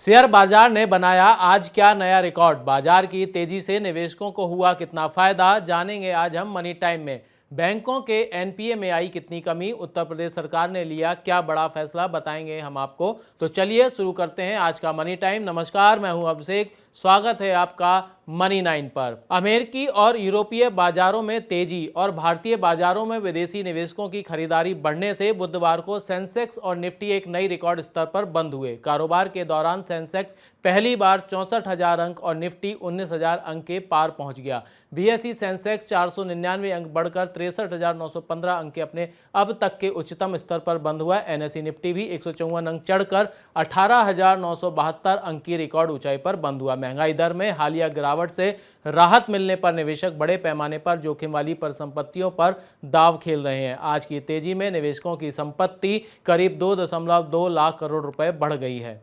Share बाजार ने बनाया आज क्या नया रिकॉर्ड। बाजार की तेजी से निवेशकों को हुआ कितना फायदा, जानेंगे आज हम मनी टाइम में। बैंकों के एनपीए में आई कितनी कमी, उत्तर प्रदेश सरकार ने लिया क्या बड़ा फैसला, बताएंगे हम आपको। तो चलिए शुरू करते हैं आज का मनी टाइम। नमस्कार, मैं हूं अभिषेक, स्वागत है आपका मनी 9 पर। अमेरिकी और यूरोपीय बाजारों में तेजी और भारतीय बाजारों में विदेशी निवेशकों की खरीदारी बढ़ने से बुधवार को सेंसेक्स और निफ्टी एक नई रिकॉर्ड स्तर पर बंद हुए। कारोबार के दौरान सेंसेक्स पहली बार 64,000 अंक और निफ्टी 19,000 अंक के पार पहुंच गया। बीएसई सेंसेक्स 499 अंक बढ़कर 63,915 अंक के अपने अब तक के उच्चतम स्तर पर बंद हुआ। एनएसई निफ्टी भी 154 अंक चढ़कर 18,972 अंक की रिकॉर्ड ऊंचाई पर बंद हुआ। महंगाई दर में हालिया गिरावट से राहत मिलने पर निवेशक बड़े पैमाने पर जोखिम वाली परिसंपत्तियों पर दांव खेल रहे हैं। आज की तेजी में निवेशकों की संपत्ति करीब 2.2 लाख करोड़ रुपए बढ़ गई है।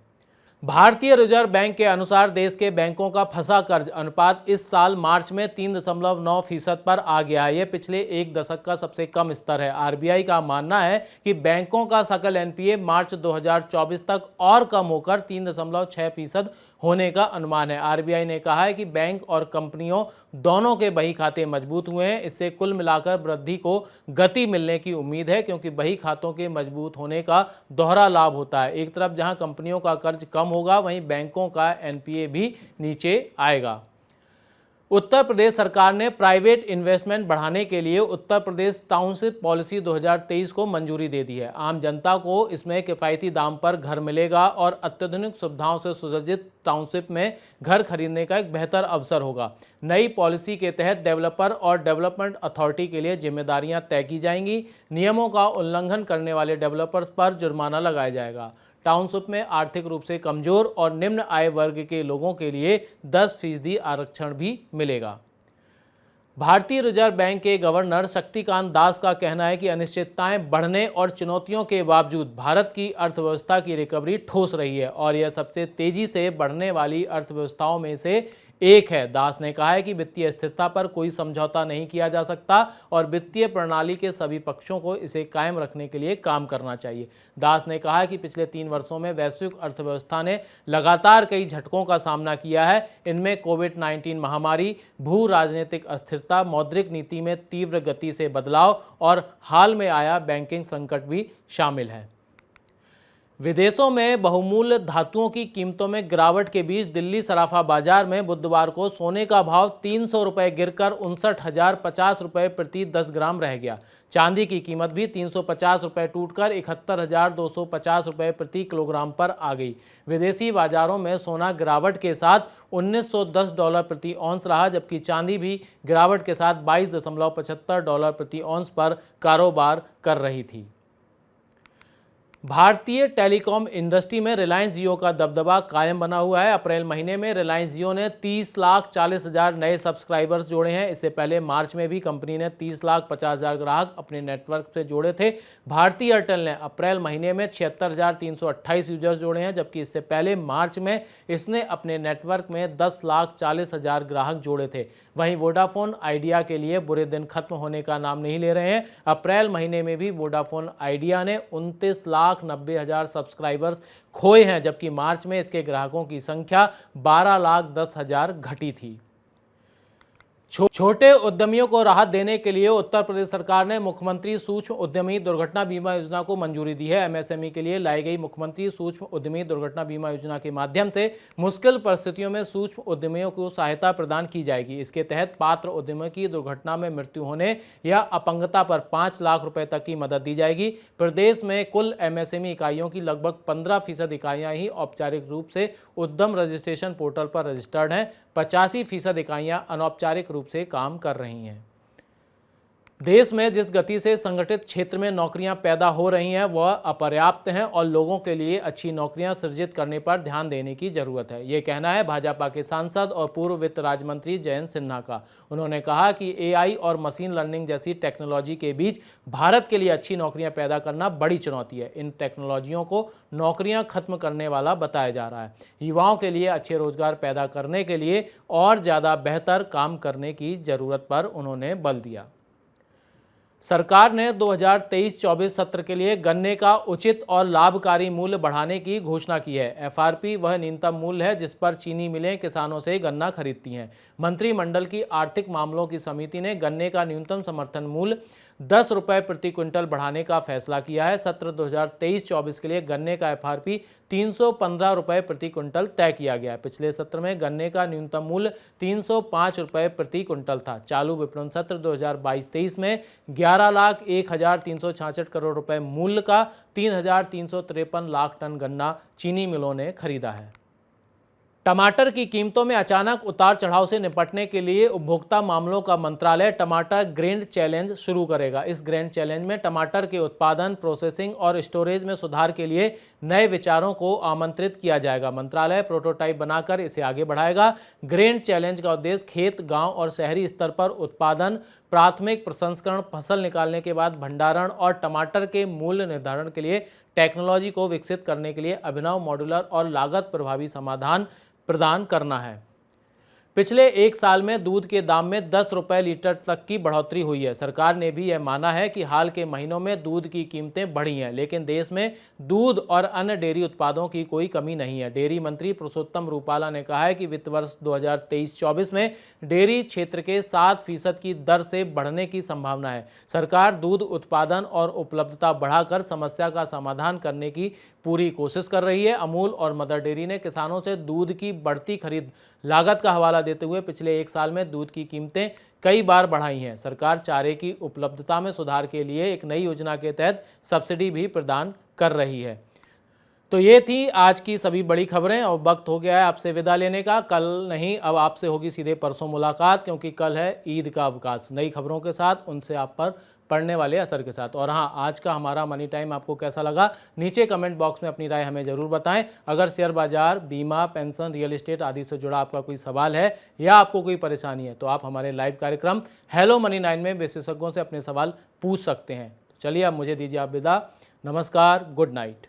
भारतीय रिजर्व बैंक के अनुसार देश के बैंकों का फंसा कर्ज अनुपात इस साल मार्च में 3.9% पर आ गया है। यह पिछले एक दशक का सबसे कम स्तर है। आरबीआई का मानना है कि बैंकों का सकल एनपीए मार्च 2024 तक और कम होकर 3.6% होने का अनुमान है। आरबीआई ने कहा है कि बैंक और कंपनियों दोनों के बही खाते मजबूत हुए हैं। इससे कुल मिलाकर वृद्धि को गति मिलने की उम्मीद है, क्योंकि बही खातों के मजबूत होने का दोहरा लाभ होता है। एक तरफ जहां कंपनियों का कर्ज कम होगा, वहीं बैंकों का एनपीए भी नीचे आएगा। उत्तर प्रदेश सरकार ने प्राइवेट इन्वेस्टमेंट बढ़ाने के लिए उत्तर प्रदेश टाउनशिप पॉलिसी 2023 को मंजूरी दे दी है। आम जनता को इसमें किफ़ायती दाम पर घर मिलेगा और अत्याधुनिक सुविधाओं से सुसज्जित टाउनशिप में घर खरीदने का एक बेहतर अवसर होगा। नई पॉलिसी के तहत डेवलपर और डेवलपमेंट अथॉरिटी के लिए जिम्मेदारियां तय की जाएंगी। नियमों का उल्लंघन करने वाले डेवलपर्स पर जुर्माना लगाया जाएगा। टाउनशिप में आर्थिक रूप से कमजोर और निम्न आय वर्ग के लोगों के लिए 10% आरक्षण भी मिलेगा। भारतीय रिजर्व बैंक के गवर्नर शक्तिकांत दास का कहना है कि अनिश्चितताएं बढ़ने और चुनौतियों के बावजूद भारत की अर्थव्यवस्था की रिकवरी ठोस रही है और यह सबसे तेजी से बढ़ने वाली अर्थव्यवस्थाओं में से एक है। दास ने कहा है कि वित्तीय स्थिरता पर कोई समझौता नहीं किया जा सकता और वित्तीय प्रणाली के सभी पक्षों को इसे कायम रखने के लिए काम करना चाहिए। दास ने कहा कि पिछले 3 वर्षों में वैश्विक अर्थव्यवस्था ने लगातार कई झटकों का सामना किया है। इनमें कोविड-19 महामारी, भू राजनीतिक अस्थिरता, मौद्रिक नीति में तीव्र गति से बदलाव और हाल में आया बैंकिंग संकट भी शामिल है। विदेशों में बहुमूल्य धातुओं की कीमतों में गिरावट के बीच दिल्ली सराफा बाजार में बुधवार को सोने का भाव 300 रुपये गिरकर 59,050 रुपये प्रति 10 ग्राम रह गया। चांदी की कीमत भी 350 रुपये टूटकर 71,250 रुपये प्रति किलोग्राम पर आ गई। विदेशी बाजारों में सोना गिरावट के साथ $1910 प्रति औंस रहा, जबकि चांदी भी गिरावट के साथ $22.75 प्रति औंस पर कारोबार कर रही थी। भारतीय टेलीकॉम इंडस्ट्री में रिलायंस जियो का दबदबा कायम बना हुआ है। अप्रैल महीने में रिलायंस जियो ने 30,40,000 नए सब्सक्राइबर्स जोड़े हैं। इससे पहले मार्च में भी कंपनी ने 30,50,000 ग्राहक अपने नेटवर्क से जोड़े थे। भारती एयरटेल ने अप्रैल महीने में 76,328 यूजर्स जोड़े हैं, जबकि इससे पहले मार्च में इसने अपने नेटवर्क में 10,40,000 ग्राहक जोड़े थे। वहीं वोडाफोन आइडिया के लिए बुरे दिन खत्म होने का नाम नहीं ले रहे हैं। अप्रैल महीने में भी वोडाफोन आइडिया ने 29,90,000 सब्सक्राइबर्स खोए हैं, जबकि मार्च में इसके ग्राहकों की संख्या 12,10,000 घटी थी। छोटे उद्यमियों को राहत देने के लिए उत्तर प्रदेश सरकार ने मुख्यमंत्री सूक्ष्म उद्यमी दुर्घटना बीमा योजना को मंजूरी दी है। एमएसएमई के लिए लाई गई मुख्यमंत्री सूक्ष्म उद्यमी दुर्घटना बीमा योजना के माध्यम से मुश्किल परिस्थितियों में सूक्ष्म उद्यमियों को सहायता प्रदान की जाएगी। इसके तहत पात्र उद्यमियों की दुर्घटना में मृत्यु होने या अपंगता पर 5 लाख रुपए तक की मदद दी जाएगी। प्रदेश में कुल एमएसएमई इकाइयों की लगभग 15% इकाइयां ही औपचारिक रूप से उद्यम रजिस्ट्रेशन पोर्टल पर रजिस्टर्ड हैं। 85% इकाइयां अनौपचारिक रूप से काम कर रही हैं। देश में जिस गति से संगठित क्षेत्र में नौकरियां पैदा हो रही हैं वह अपर्याप्त हैं और लोगों के लिए अच्छी नौकरियां सृजित करने पर ध्यान देने की जरूरत है। ये कहना है भाजपा के सांसद और पूर्व वित्त राज्य मंत्री जयंत सिन्हा का। उन्होंने कहा कि एआई और मशीन लर्निंग जैसी टेक्नोलॉजी के बीच भारत के लिए अच्छी नौकरियां पैदा करना बड़ी चुनौती है। इन टेक्नोलॉजियों को नौकरियां खत्म करने वाला बताया जा रहा है। युवाओं के लिए अच्छे रोजगार पैदा करने के लिए और ज़्यादा बेहतर काम करने की जरूरत पर उन्होंने बल दिया। सरकार ने 2023-24 सत्र के लिए गन्ने का उचित और लाभकारी मूल्य बढ़ाने की घोषणा की है। एफआरपी वह न्यूनतम मूल्य है जिस पर चीनी मिलें किसानों से गन्ना खरीदती हैं। मंत्रिमंडल की आर्थिक मामलों की समिति ने गन्ने का न्यूनतम समर्थन मूल्य 10 रुपये प्रति क्विंटल बढ़ाने का फैसला किया है। सत्र 2023-24 के लिए गन्ने का एफआरपी 315 रुपये प्रति क्विंटल तय किया गया है। पिछले सत्र में गन्ने का न्यूनतम मूल्य 305 रुपये प्रति क्विंटल था। चालू विपणन सत्र 2022-23 में 11,01,366 करोड़ रुपए मूल्य का 3,353 लाख टन गन्ना चीनी मिलों ने खरीदा है। टमाटर की कीमतों में अचानक उतार चढ़ाव से निपटने के लिए उपभोक्ता मामलों का मंत्रालय टमाटर ग्रेन चैलेंज शुरू करेगा। इस ग्रेन चैलेंज में टमाटर के उत्पादन, प्रोसेसिंग और स्टोरेज में सुधार के लिए नए विचारों को आमंत्रित किया जाएगा। मंत्रालय प्रोटोटाइप बनाकर इसे आगे बढ़ाएगा। ग्रेन चैलेंज का उद्देश्य खेत, गांव और शहरी स्तर पर उत्पादन, प्राथमिक प्रसंस्करण, फसल निकालने के बाद भंडारण और टमाटर के मूल्य निर्धारण के लिए टेक्नोलॉजी को विकसित करने के लिए अभिनव, मॉड्यूलर और लागत प्रभावी समाधान प्रदान करना है। पिछले एक साल में दूध के दाम में 10 रुपये लीटर तक की बढ़ोतरी हुई है। सरकार ने भी यह माना है कि हाल के महीनों में दूध की कीमतें बढ़ी हैं, लेकिन देश में दूध और अन्य डेयरी उत्पादों की कोई कमी नहीं है। डेयरी मंत्री पुरुषोत्तम रूपाला ने कहा है कि वित्त वर्ष 2023-24 में डेयरी क्षेत्र के 7% की दर से बढ़ने की संभावना है। सरकार दूध उत्पादन और उपलब्धता बढ़ाकर समस्या का समाधान करने की पूरी कोशिश कर रही है। अमूल और मदर डेयरी ने किसानों से दूध की बढ़ती खरीद लागत का हवाला देते हुए पिछले एक साल में दूध की कीमतें कई बार बढ़ाई हैं। सरकार चारे की उपलब्धता में सुधार के लिए एक नई योजना के तहत सब्सिडी भी प्रदान कर रही है। तो ये थी आज की सभी बड़ी खबरें और वक्त हो गया है आपसे विदा लेने का। कल नहीं, अब आपसे होगी सीधे परसों मुलाकात, क्योंकि कल है ईद का अवकाश। नई खबरों के साथ, उनसे आप पर पड़ने वाले असर के साथ। और हाँ, आज का हमारा मनी टाइम आपको कैसा लगा, नीचे कमेंट बॉक्स में अपनी राय हमें ज़रूर बताएं। अगर शेयर बाजार, बीमा, पेंशन, रियल एस्टेट आदि से जुड़ा आपका कोई सवाल है या आपको कोई परेशानी है तो आप हमारे लाइव कार्यक्रम हेलो मनी 9 में विशेषज्ञों से अपने सवाल पूछ सकते हैं। चलिए अब मुझे दीजिए आप विदा। नमस्कार, गुड नाइट।